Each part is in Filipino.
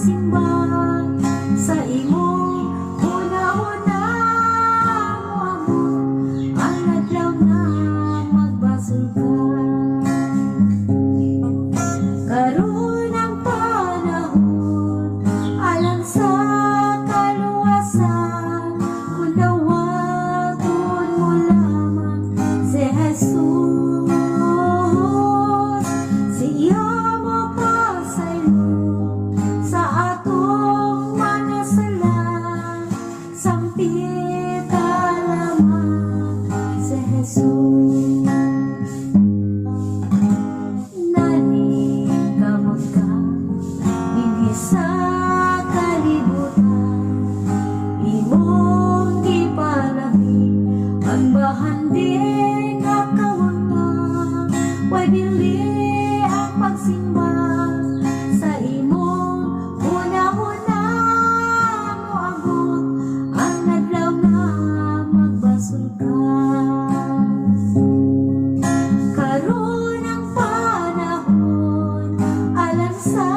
magsimba sa imong una-una mo amot ang adlaw na magbasol ka. Karon ang panahon alang sa kaluwasan, kung dawaton mo lamang si Jesus. Siya mapasaylo sa atong manasala, sampita lamang si Jesus. Nanikamot ka dinhi sa kalibutan, imong ipalabi ang bahanding nga kawatan. Way bili ang pagsimba sa imong una-una mo abot ang adlaw na magbasol ka. Karon ang panahon alang sa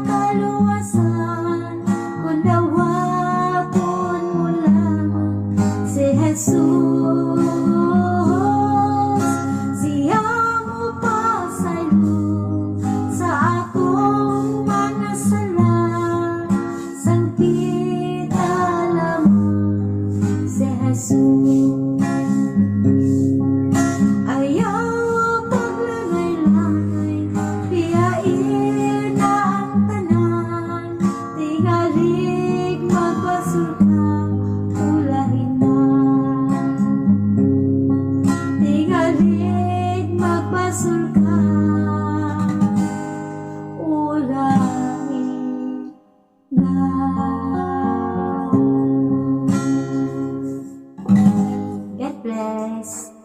kaluwasan, kung dawaton mo lamang si Jesus. Siya mo pasaylo sa atong manasala, sampita lamang si Jesus. Ayaw paglangay-langay, biyain na ang tanan, tingalig magbasol ka, ulahin na. Tingalig magbasol ka, ulahin na. God bless.